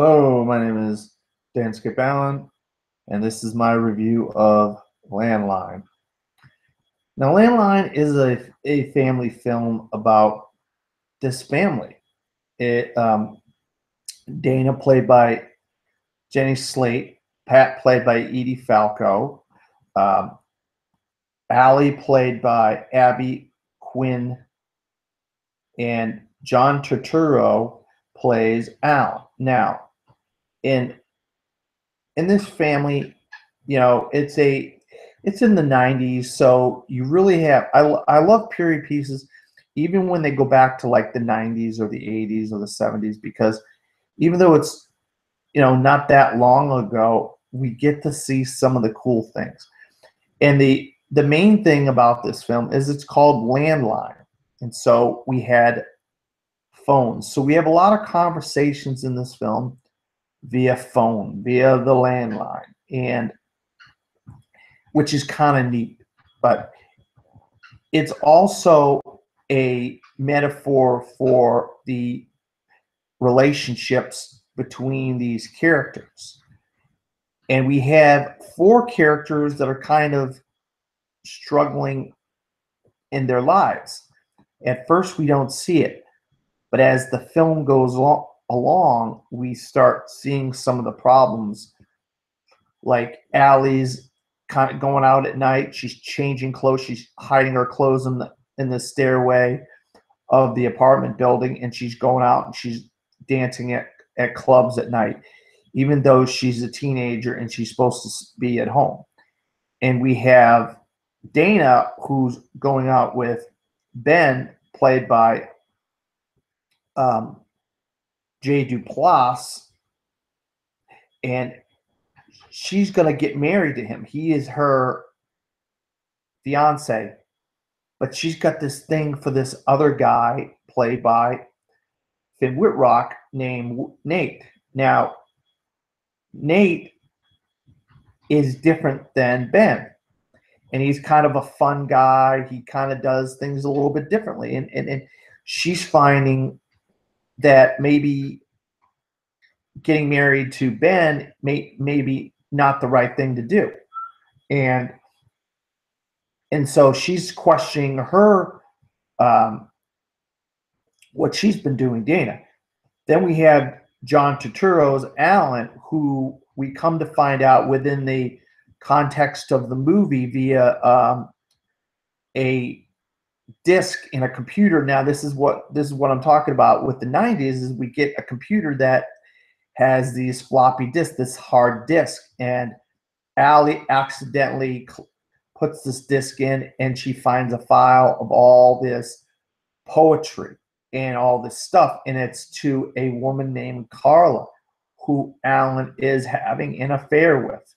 Hello, my name is Dan Skip Allen, and this is my review of Landline. Now, Landline is a family film about this family. It Dana, played by Jenny Slate, Pat, played by Edie Falco, um, Allie, played by Abbey, Quinn, and John Turturro plays Al. Now, in this family, it's in the 90s, so you really have I love period pieces even when they go back to like the 90s or the 80s or the 70s, because even though it's not that long ago, we get to see some of the cool things. And the main thing about this film is it's called Landline. And so we had phones. So we have a lot of conversations in this film via phone, via the landline, and which is kind of neat. But it's also a metaphor for the relationships between these characters. And we have four characters that are kind of struggling in their lives. At first, we don't see it, but as the film goes along, we start seeing some of the problems. Like Allie's kind of going out at night. She's changing clothes. She's hiding her clothes in the stairway of the apartment building, and she's going out and she's dancing at clubs at night, even though she's a teenager and she's supposed to be at home. And we have Dana, who's going out with Ben, played by Jay Duplass, and she's going to get married to him. He is her fiance, but she's got this thing for this other guy played by Finn Whitrock named Nate. Now, Nate is different than Ben, and he's kind of a fun guy. He kind of does things a little bit differently, and she's finding that maybe getting married to Ben maybe not the right thing to do, and so she's questioning her what she's been doing, Dana. Then we have John Turturro's Alan, who we come to find out within the context of the movie via a disc in a computer. Now, this is what I'm talking about with the 90s, is we get a computer that has these floppy disks, this hard disk, and Allie accidentally puts this disc in, and she finds a file of all this poetry and all this stuff, and it's to a woman named Carla, who Alan is having an affair with.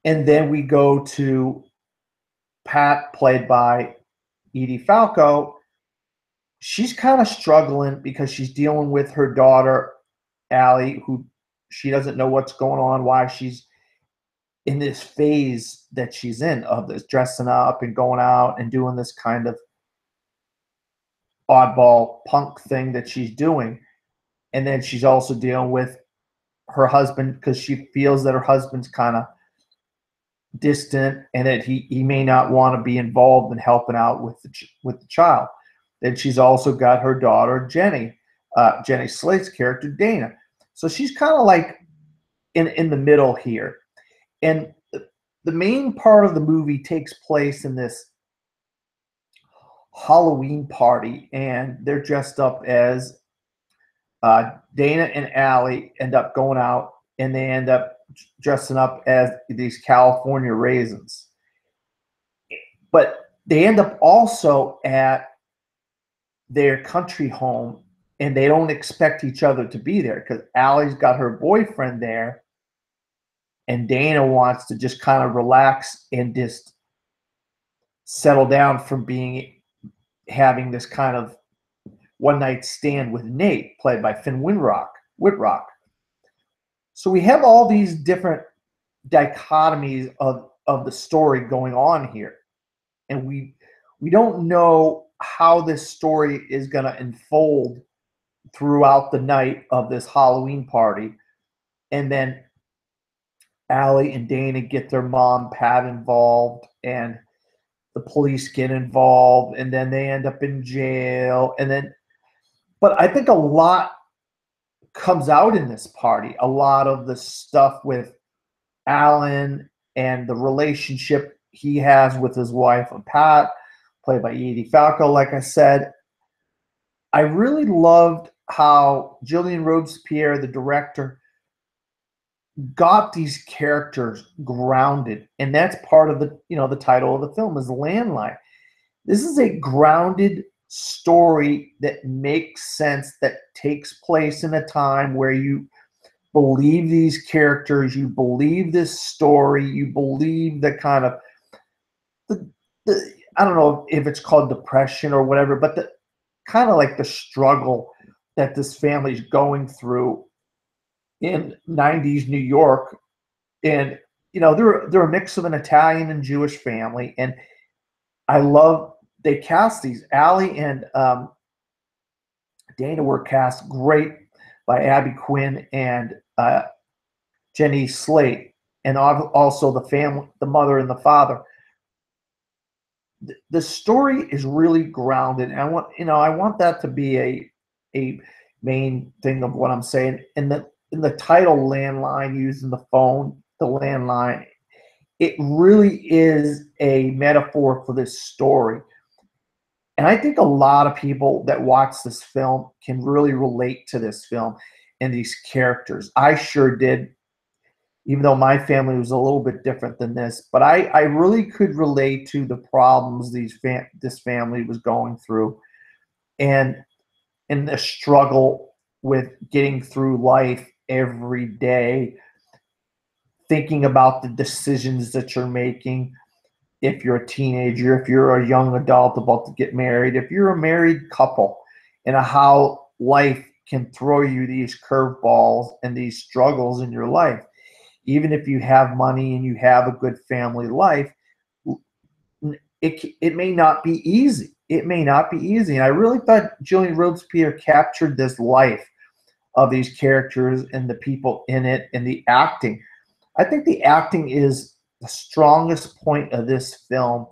And then we go to Pat, played by Edie Falco. She's kind of struggling because she's dealing with her daughter, Allie, who she doesn't know what's going on, why she's in this phase that she's in of this dressing up and going out and doing this kind of oddball punk thing that she's doing. And then she's also dealing with her husband because she feels that her husband's kind of distant and that he may not want to be involved in helping out with the child. Then she's also got her daughter Jenny, Jenny Slate's character Dana. So she's kind of like in the middle here. And the main part of the movie takes place in this Halloween party, and they're dressed up as Dana and Allie end up going out, and they end up dressing up as these California raisins. But they end up also at their country home, and they don't expect each other to be there because Allie's got her boyfriend there, and Dana wants to just kind of relax and just settle down from having this kind of one night stand with Nate, played by Finn Whitrock. So we have all these different dichotomies of the story going on here, and we don't know how this story is going to unfold throughout the night of this Halloween party. And then Allie and Dana get their mom, Pat, involved, and the police get involved, and then they end up in jail. And then, but I think a lot comes out in this party. A lot of the stuff with Alan and the relationship he has with his wife, Pat, played by Edie Falco, like I said. I really loved how Gillian Robespierre, the director, got these characters grounded, and that's part of the the title of the film is Landline. This is a grounded story that makes sense, that takes place in a time where you believe these characters, you believe this story, you believe the kind of the I don't know if it's called depression or whatever, but the kind of like the struggle that this family's going through in 90s New York. And they're a mix of an Italian and Jewish family, and I love they cast these. Allie and Dana were cast great by Abbey Quinn and Jenny Slate, and also the family, the mother and the father. The story is really grounded, and I want that to be a main thing of what I'm saying. In the title, Landline, using the phone, the landline, it really is a metaphor for this story. And I think a lot of people that watch this film can really relate to this film and these characters. I sure did, even though my family was a little bit different than this. But I really could relate to the problems this family was going through, and the struggle with getting through life every day, thinking about the decisions that you're making. If you're a teenager, if you're a young adult about to get married, if you're a married couple, and how life can throw you these curveballs and these struggles in your life. Even if you have money and you have a good family life, it may not be easy. It may not be easy. And I really thought Gillian Robespierre captured this life of these characters and the people in it, and the acting. I think the acting is the strongest point of this film.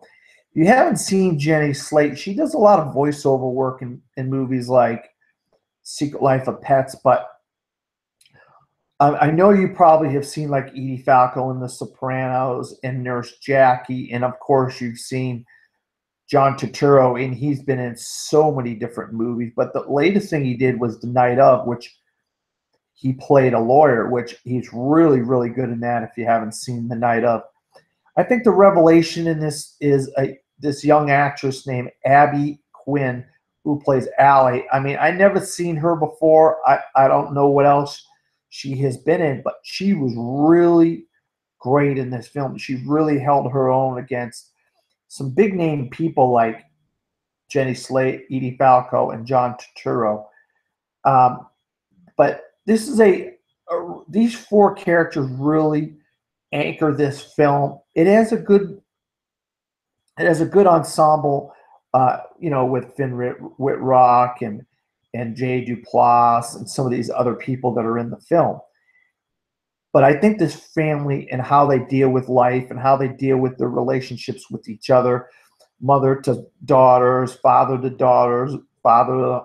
If you haven't seen Jenny Slate, she does a lot of voiceover work in movies like Secret Life of Pets, but I know you probably have seen like Edie Falco in The Sopranos and Nurse Jackie, and of course you've seen John Turturro, and he's been in so many different movies. But the latest thing he did was The Night Of, which he played a lawyer, which he's really, really good in that if you haven't seen The Night Of. I think the revelation in this is this young actress named Abbey Quinn, who plays Allie. I mean, I never seen her before. I don't know what else she has been in, but she was really great in this film. She really held her own against some big name people like Jenny Slate, Edie Falco, and John Turturro. But this is these four characters really anchor this film. It has a good ensemble, with Finn Wittrock and Jay Duplass and some of these other people that are in the film. But I think this family and how they deal with life and how they deal with their relationships with each other, mother to daughters, father to daughters, father to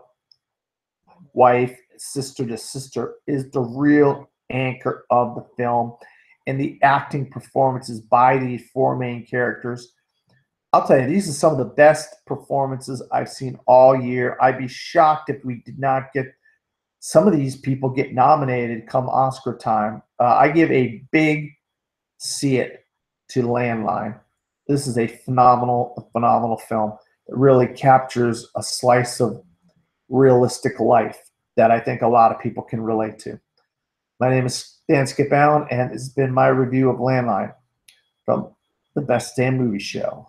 wife, sister to sister, is the real anchor of the film. And the acting performances by these four main characters, I'll tell you, these are some of the best performances I've seen all year. I'd be shocked if we did not get some of these people get nominated come Oscar time. I give a big see it to Landline. This is a phenomenal film that really captures a slice of realistic life that I think a lot of people can relate to. My name is Dan Skip Allen, and it's been my review of Landline from the Best Damn Movie Show.